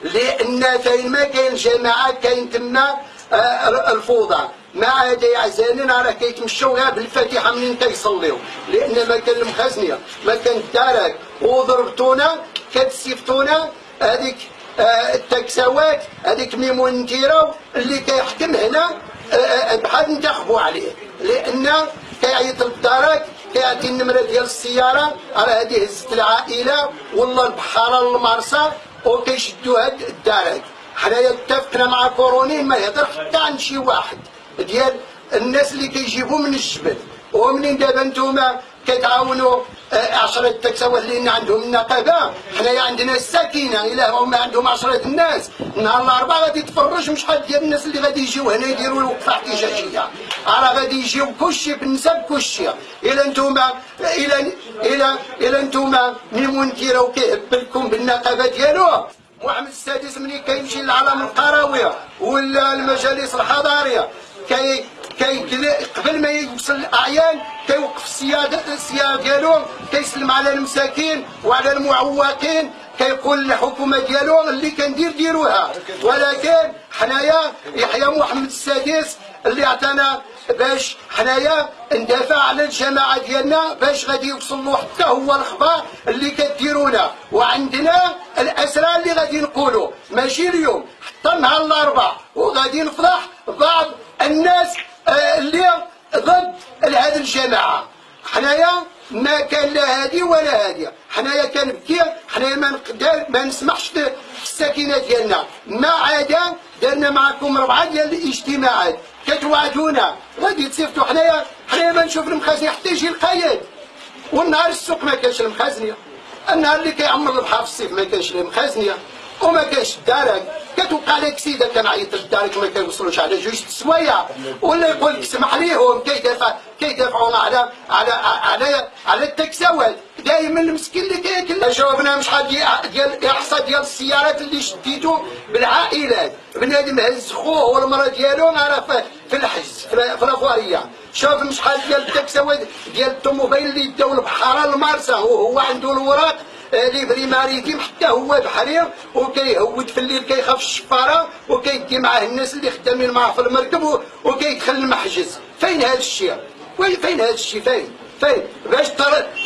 لان كاين ما كاين جماعات كاين تما الفوضى ما عاد يعزانين راه كيتمشاو غير بالفاتحه منين كيصليو، لان ما كان المخازنيه ما كان الدرك وضربتونا كتسيفتونا. هذيك التكسوات هذيك ميمون نتيراو اللي كيحكم هنا بحال ننتخبوا عليه، لان كيعيط للدرك كيعطي النمره ديال السياره راه هذه هزت العائله والله البحاره للمرسى وكيشدوا هاد الدرك. حنايا اتفقنا مع كورونين ما يهضر حتى عن شي واحد ديال الناس اللي كيجيبوا من الجبل. ومنين دابا نتوما كتعاونوا 10 تكسوات اللي عندهم النقابه، حنايا عندنا السكينه الا هما عندهم 10 الناس نهار الاربعاء غادي تفرج شحال ديال الناس اللي غادي يجيو هنا يديروا الوقفه احتجاجيه، راه غادي يجيو كلشي بالنسب كلشي. الا نتوما الا نتوما ميمون تيراو كيهبلكم بالنقابه ديالو. محمد السادس ملي كيمشي للعلم القرويه ولا المجالس الحضاريه قبل ما يوصل الاعيان كيوقف السياره ديالو كيسلم على المساكين وعلى المعوقين كيقول للحكومه ديالو اللي كندير ديروها. ولكن حنايا يحيى محمد السادس اللي عطانا باش حنايا ندافع على الجماعه ديالنا باش غادي يوصل له حتى هو الخبار اللي كديرونا. وعندنا الاسرار اللي غادي نقولوا ماشي اليوم حتى نهار الاربعاء، وغادي نفضح بعض الناس اللي ضد هذه الجماعه. حنايا ما كان لا هادي ولا هاديه، حنايا كنبكي، حنايا ما نسمحش في السكينه ديالنا. ما عاد درنا معكم 4 ديال الاجتماعات كتوعدونا غادي تصيفطوا. حنايا ما نشوف المخازنيه حتى يجي القايد، والنهار السوق ما كانش المخازنيه، النهار اللي كيعمر البحر في الصيف ما كانش المخازنيه وما كانش الدرك. كتوقع لك سيده كنعيط للدرك ما كيوصلوش على 2 سوايع، ولا يقول لك سمح ليهم كيدافعون على التكسوات. دايما المسكين اللي كياكل. جاوبنا شحال ديال الاحصاء ديال السيارات اللي شديتو بالعائلات، بنادم هز خوه والمراه ديالو راه في الحجز في الافواريه. شوف شحال ديال التكسوات ديال الطوموبيل اللي داو البحاره لمارسا وهو عنده الوراق ليفري ماريتيم حتى هو بحري، وكيهود في الليل كيخاف الشفاره وكيدي معاه الناس اللي خدامين معاه في المركب وكيدخل المحجز. فين هذا الشيء؟ فين هذا الشيء؟ فين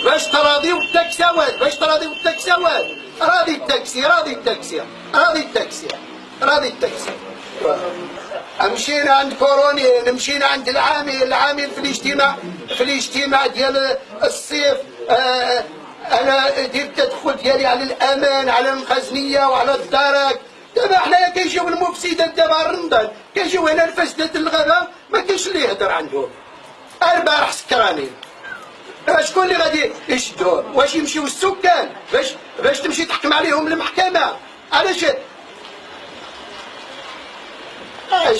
باش تراضيو التكسوات؟ راضي التاكسي. مشينا عند كورونين، مشينا عند العامل في الاجتماع ديال الصيف. انا درت التدخل ديالي على الامان على المخزنيه وعلى الدرك. دابا حنايا كيجيو المفسدات دابا رمضان كيجيو هنا الفاسدات الغابه ما كاينش اللي يهضر عندهم. البارح سكرانين شكون اللي غادي يشدوه؟ واش يمشيو السكان باش تمشي تحكم عليهم المحكمه؟ علاش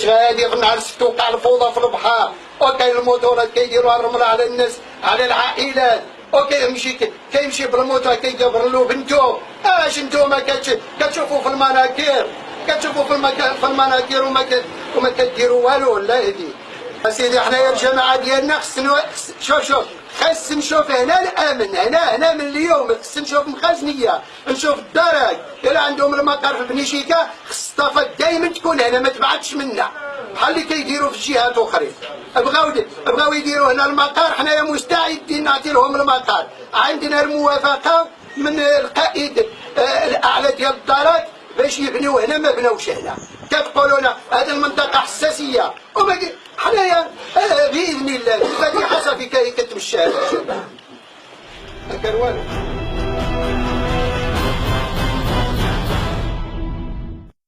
غادي في النهار السبت توقع الفوضى في البحر وكاين الموتورات كيديروها الرمله على الناس على العائلات كيمشي بالموتور كيجبر له بنتو. اش نتوما كتشوفوا في المناكير وما كديروا والو ولا هادي. اسيدي حنايا الجماعه ديالنا شوف خاص نشوف هنا الامن هنا من اليوم. خاص نشوف مخازنيه نشوف الدرك الا عندهم المقر في بنيشيكا خاص الطافات دائما تكون هنا ما تبعدش منا بحال اللي كيديروا في جهات اخرين. بغاو يديروا هنا المقر، حنايا مستعدين نعطي لهم المقر. عندنا الموافقه من القائد الاعلى ديال الدارات باش يبنيو هنا ما بناوش هنا. كتقولوا لنا هذه المنطقه حساسيه حنايا باذن الله الفاتحه صافي كتمشى هذا الشباب. ما كان والو.